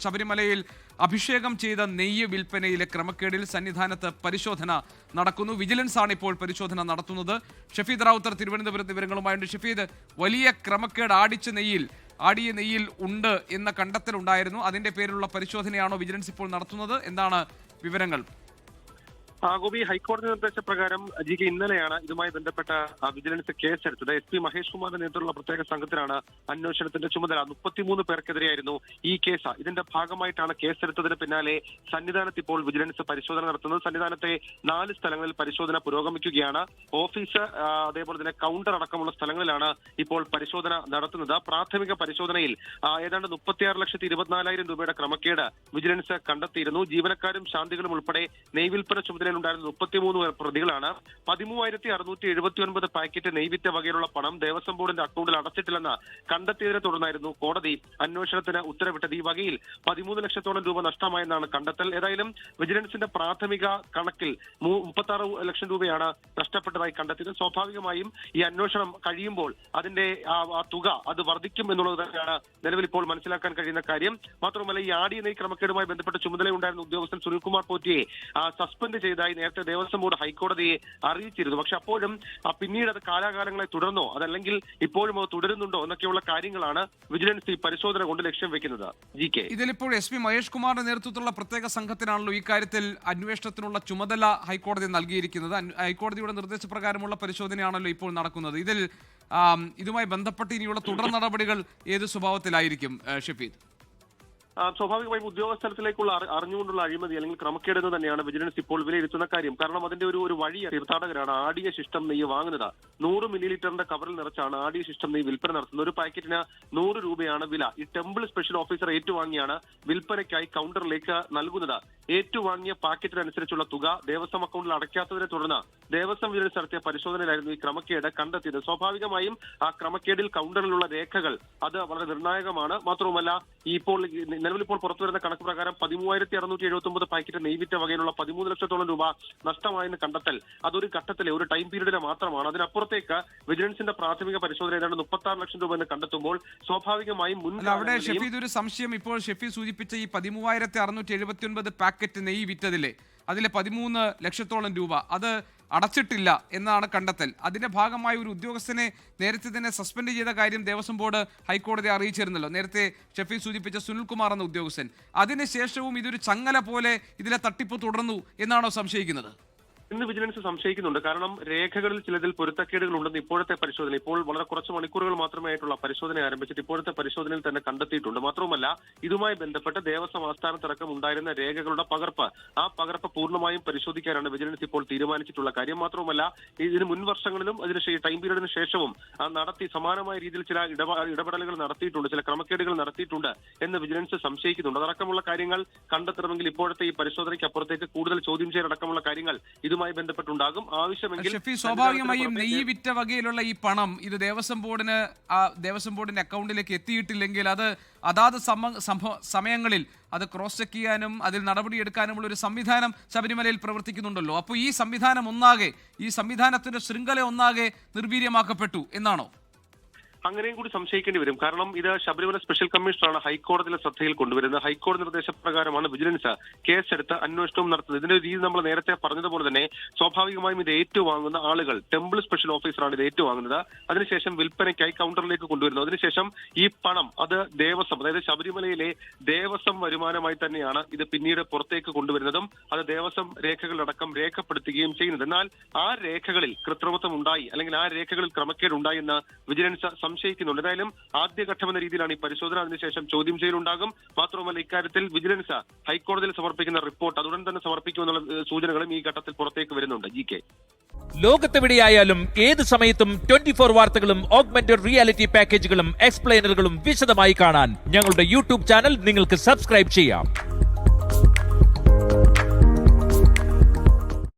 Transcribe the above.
ശബരിമലയിൽ അഭിഷേകം ചെയ്ത നെയ്യ് വിൽപ്പനയിലെ ക്രമക്കേടിൽ സന്നിധാനത്ത് പരിശോധന നടക്കുന്നു. വിജിലൻസ് ആണ് ഇപ്പോൾ പരിശോധന നടത്തുന്നത്. ഷഫീദ് റാവുത്തർ തിരുവനന്തപുരത്ത് വിവരങ്ങളുമായുണ്ട്. ഷഫീദ്, വലിയ ക്രമക്കേട് ആടിയ നെയ്യിൽ ഉണ്ട് എന്ന കണ്ടെത്തലുണ്ടായിരുന്നു. അതിന്റെ പേരിലുള്ള പരിശോധനയാണോ വിജിലൻസ് ഇപ്പോൾ നടത്തുന്നത്? എന്താണ് വിവരങ്ങൾ? ഗോപി, ഹൈക്കോടതി നിർദ്ദേശപ്രകാരം ഇന്നലെയാണ് ഇതുമായി ബന്ധപ്പെട്ട വിജിലൻസ് കേസെടുത്തത്. SP മഹേഷ് കുമാറിന്റെ നേതൃത്വത്തിലുള്ള പ്രത്യേക സംഘത്തിനാണ് അന്വേഷണത്തിന്റെ ചുമതല. 33 പേർക്കെതിരെയായിരുന്നു ഈ കേസ്. ഇതിന്റെ ഭാഗമായിട്ടാണ് കേസെടുത്തതിന് പിന്നാലെ സന്നിധാനത്ത് ഇപ്പോൾ വിജിലൻസ് പരിശോധന നടത്തുന്നത്. സന്നിധാനത്തെ 4 സ്ഥലങ്ങളിൽ പരിശോധന പുരോഗമിക്കുകയാണ്. ഓഫീസ്, അതേപോലെ തന്നെ കൗണ്ടർ അടക്കമുള്ള സ്ഥലങ്ങളിലാണ് ഇപ്പോൾ പരിശോധന നടത്തുന്നത്. പ്രാഥമിക പരിശോധനയിൽ ഏതാണ്ട് 36,24,000 രൂപയുടെ ക്രമക്കേട് വിജിലൻസ് കണ്ടെത്തിയിരുന്നു. ജീവനക്കാരും ശാന്തികളും ഉൾപ്പെടെ നെയ്വിൽപ്പന ചുമതലയിലുണ്ടായിരുന്ന 33 പ്രതികളാണ്. 13,679 പാക്കറ്റ് നെയ്വിറ്റ വകയിലുള്ള പണം ദേവസ്വം ബോർഡിന്റെ അക്കൗണ്ടിൽ അടച്ചിട്ടില്ലെന്ന് കണ്ടെത്തിയതിനെ തുടർന്നായിരുന്നു കോടതി അന്വേഷണത്തിന് ഉത്തരവിട്ടത്. ഈ വകയിൽ 13 ലക്ഷത്തോളം രൂപ നഷ്ടമായെന്നാണ് കണ്ടെത്തൽ. ഏതായാലും വിജിലൻസിന്റെ പ്രാഥമിക കണക്കിൽ 36 ലക്ഷം രൂപയാണ് നഷ്ടപ്പെട്ടതായി കണ്ടെത്തിയത്. സ്വാഭാവികമായും ഈ അന്വേഷണം കഴിയുമ്പോൾ അതിന്റെ തുക അത് വർദ്ധിക്കും എന്നുള്ളത് തന്നെയാണ് നിലവിൽ ഇപ്പോൾ മനസ്സിലാക്കാൻ കഴിയുന്ന കാര്യം. മാത്രമല്ല, ഈ ആടിയ നെയ് ക്രമക്കേടുമായി ബന്ധപ്പെട്ട് ചുമതലയുണ്ടായിരുന്ന ഉദ്യോഗസ്ഥൻ സുനിൽകുമാർ പോറ്റിയെ സസ്പെൻഡ് ചെയ്തതായി നേരത്തെ ദേവസ്വം ബോർഡ് ഹൈക്കോടതിയെ അറിയിച്ചിരുന്നു. പക്ഷെ അപ്പോഴും പിന്നീട് അത് കാലാകാലങ്ങളെ തുടർന്നോ അതല്ലെങ്കിൽ ഇപ്പോഴും അത് തുടരുന്നുണ്ടോ എന്നൊക്കെയുള്ള കാര്യങ്ങളാണ് വിജിലൻസ് ഈ പരിശോധന കൊണ്ട് ലക്ഷ്യം വെക്കുന്നത്. ഇതിലിപ്പോൾ SP മഹേഷ് കുമാറിന്റെ നേതൃത്വത്തിലുള്ള പ്രത്യേക സംഘത്തിനാണല്ലോ ഈ കാര്യത്തിൽ അന്വേഷണത്തിനുള്ള ചുമതല ഹൈക്കോടതി നൽകിയിരിക്കുന്നത്. ഹൈക്കോടതിയുടെ നിർദ്ദേശപ്രകാരമുള്ള പരിശോധനയാണല്ലോ ഇപ്പോൾ നടക്കുന്നത്. ഇതുമായി ബന്ധപ്പെട്ട് ഇനിയുള്ള തുടർ നടപടികൾ ഏത് സ്വഭാവത്തിലായിരിക്കും ഷഫീദ്? സ്വാഭാവികമായും ഉദ്യോഗസ്ഥലത്തിലേക്കുള്ള അറിഞ്ഞുകൊണ്ടുള്ള അഴിമതി അല്ലെങ്കിൽ ക്രമക്കേട് എന്ന് തന്നെയാണ് വിജിലൻസ് ഇപ്പോൾ വിലയിരുത്തുന്ന കാര്യം. കാരണം അതിന്റെ ഒരു വഴി തീർത്ഥാടകരാണ് ആടിയ ശിഷ്ടം നെയ്യ് വാങ്ങുന്നത്. 100 മില്ലിലിറ്ററിന്റെ കവറിൽ നിറച്ചാണ് ആടിയ ശിഷ്ടം നെയ്യ് വിൽപ്പന നടത്തുന്നത്. ഒരു പാക്കറ്റിന് 100 രൂപയാണ് വില. ഈ ടെമ്പിൾ സ്പെഷ്യൽ ഓഫീസർ ഏറ്റുവാങ്ങിയാണ് വിൽപ്പനയ്ക്കായി കൗണ്ടറിലേക്ക് നൽകുന്നത്. ഏറ്റുവാങ്ങിയ പാക്കറ്റിനനുസരിച്ചുള്ള തുക ദേവസ്വം അക്കൗണ്ടിൽ അടയ്ക്കാത്തതിനെ തുടർന്ന് ദേവസ്വം വിജിലൻസ് നടത്തിയ പരിശോധനയിലായിരുന്നു ഈ ക്രമക്കേട് കണ്ടെത്തിയത്. സ്വാഭാവികമായും ആ ക്രമക്കേടിൽ കൗണ്ടറിലുള്ള രേഖകൾ അത് വളരെ നിർണായകമാണ്. മാത്രവുമല്ല, നിലവിലിപ്പോൾ പുറത്തുവരുന്ന കണക്ക് പ്രകാരം 13,679 പാക്കറ്റ് നെയ്വിറ്റ വകയിലുള്ള 13 ലക്ഷത്തോളം രൂപ നഷ്ടമായെന്ന് കണ്ടെത്തൽ അതൊരു ഘട്ടത്തിലെ ഒരു ടൈം പീരീഡിലെ മാത്രമാണ്. അതിനപ്പുറത്തേക്ക് വിജിലൻസിന്റെ പ്രാഥമിക പരിശോധന ഏതാണ്ട് 36 ലക്ഷം രൂപ എന്ന് കണ്ടെത്തുമ്പോൾ സ്വാഭാവികമായും അവിടെ ഷഫീദ് ഒരു സംശയം ഇപ്പോൾ ഷഫീദ് സൂചിപ്പിച്ച ഈ 13,679 പാക്കറ്റ് നെയ്യ് വിറ്റതിലെ അതിലെ 13 ലക്ഷത്തോളം രൂപ അത് അടച്ചിട്ടില്ല എന്നാണ് കണ്ടെത്തൽ. അതിന്റെ ഭാഗമായി ഒരു ഉദ്യോഗസ്ഥനെ നേരത്തെ തന്നെ സസ്പെൻഡ് ചെയ്ത കാര്യം ദേവസ്വം ബോർഡ് ഹൈക്കോടതിയെ അറിയിച്ചിരുന്നല്ലോ. നേരത്തെ ഷഫീദ് സൂചിപ്പിച്ച സുനിൽകുമാർ എന്ന ഉദ്യോഗസ്ഥൻ. അതിനുശേഷവും ഇതൊരു ചങ്ങല പോലെ ഇതിലെ തട്ടിപ്പ് തുടർന്നു എന്നാണോ സംശയിക്കുന്നത്? ഇന്ന് വിജിലൻസ് സംശയിക്കുന്നുണ്ട്. കാരണം രേഖകളിൽ ചിലതിൽ പൊരുത്തക്കേടുകൾ ഉണ്ടെന്ന് ഇപ്പോഴത്തെ പരിശോധന, ഇപ്പോൾ വളരെ കുറച്ച് മണിക്കൂറുകൾ മാത്രമേ ആയിട്ടുള്ള പരിശോധന ആരംഭിച്ചിട്ട് ഇപ്പോഴത്തെ പരിശോധനയിൽ തന്നെ കണ്ടെത്തിയിട്ടുണ്ട്. മാത്രവുമല്ല, ഇതുമായി ബന്ധപ്പെട്ട് ദേവസ്വം ആസ്ഥാനത്തടക്കം ഉണ്ടായിരുന്ന രേഖകളുടെ ആ പകർപ്പ് പൂർണ്ണമായും പരിശോധിക്കാനാണ് വിജിലൻസ് ഇപ്പോൾ തീരുമാനിച്ചിട്ടുള്ള കാര്യം. മാത്രവുമല്ല, ഇതിന് മുൻ വർഷങ്ങളിലും അതിന് ടൈം പീരീഡിന് ശേഷവും സമാനമായ രീതിയിൽ ചില ഇടപെടലുകൾ നടത്തിയിട്ടുണ്ട്, ചില ക്രമക്കേടുകൾ നടത്തിയിട്ടുണ്ട് എന്ന് വിജിലൻസ് സംശയിക്കുന്നുണ്ട്. അതടക്കമുള്ള കാര്യങ്ങൾ കണ്ടെത്തണമെങ്കിൽ ഇപ്പോഴത്തെ ഈ പരിശോധനയ്ക്ക് അപ്പുറത്തേക്ക് കൂടുതൽ ചോദ്യം ചെയ്യലടക്കമുള്ള കാര്യങ്ങൾ ഇതുമായി ബന്ധപ്പെട്ടുണ്ടാകും. ആവശ്യമെങ്കിൽ സ്വാഭാവികമായും നെയ്യ് വിറ്റ വകയിലുള്ള ഈ പണം ഇത് ദേവസ്വം ബോർഡിന്റെ അക്കൗണ്ടിലേക്ക് എത്തിയിട്ടില്ലെങ്കിൽ അത് അതാത് സമയങ്ങളിൽ അത് ക്രോസ് ചെക്ക് ചെയ്യാനും അതിൽ നടപടിയെടുക്കാനുമുള്ള ഒരു സംവിധാനം ശബരിമലയിൽ പ്രവർത്തിക്കുന്നുണ്ടല്ലോ. അപ്പോൾ ഈ സംവിധാനത്തിന്റെ ശൃംഖല ഒന്നാകെ നിർവീര്യമാക്കപ്പെട്ടു എന്നാണോ? അങ്ങനെയും കൂടി സംശയിക്കേണ്ടി വരും. കാരണം ഇത് ശബരിമല സ്പെഷ്യൽ കമ്മീഷണറാണ് ഹൈക്കോടതിയിലെ ശ്രദ്ധയിൽ കൊണ്ടുവരുന്നത്. ഹൈക്കോടതി നിർദ്ദേശപ്രകാരമാണ് വിജിലൻസ് കേസെടുത്ത് അന്വേഷണവും നടത്തുന്നത്. ഇതിന്റെ രീതി നമ്മൾ നേരത്തെ പറഞ്ഞതുപോലെ തന്നെ സ്വാഭാവികമായും ഇത് ഏറ്റുവാങ്ങുന്ന ആളുകൾ ടെമ്പിൾ സ്പെഷ്യൽ ഓഫീസറാണ് ഇത് ഏറ്റുവാങ്ങുന്നത്. അതിനുശേഷം വിൽപ്പനയ്ക്കായി കൗണ്ടറിലേക്ക് കൊണ്ടുവരുന്നു. അതിനുശേഷം ഈ പണം അത് ദേവസ്വം, അതായത് ശബരിമലയിലെ ദേവസ്വം വരുമാനമായി തന്നെയാണ് ഇത് പിന്നീട് പുറത്തേക്ക് കൊണ്ടുവരുന്നതും അത് ദേവസ്വം രേഖകളടക്കം രേഖപ്പെടുത്തുകയും ചെയ്യുന്നത്. എന്നാൽ ആ രേഖകളിൽ കൃത്രിമത്വം ഉണ്ടായി അല്ലെങ്കിൽ ആ രേഖകളിൽ ക്രമക്കേടുണ്ടായി എന്ന് വിജിലൻസ് സംശയിക്കുന്നുണ്ട്. ഏതായാലും ആദ്യഘട്ടം എന്ന രീതിയിലാണ് ഈ പരിശോധന. അതിനുശേഷം ചോദ്യം ചെയ്യലുണ്ടാകും. മാത്രമല്ല, ഇക്കാര്യത്തിൽ വിജിലൻസ് ഹൈക്കോടതിയിൽ സമർപ്പിക്കുന്ന റിപ്പോർട്ട് അതുടൻ തന്നെ സമർപ്പിക്കുമെന്നുള്ള സൂചനകളും ഈ ഘട്ടത്തിൽ പുറത്തേക്ക് വരുന്നുണ്ട്. ലോകത്തെവിടെയായാലും ഏത് സമയത്തും 24 വാർത്തകളും ഓഗ്മെന്റഡ് റിയാലിറ്റി പാക്കേജുകളും എക്സ്പ്ലെയിനറുകളും വിശദമായി കാണാൻ ഞങ്ങളുടെ യൂട്യൂബ് ചാനൽ നിങ്ങൾക്ക് സബ്സ്ക്രൈബ് ചെയ്യാം.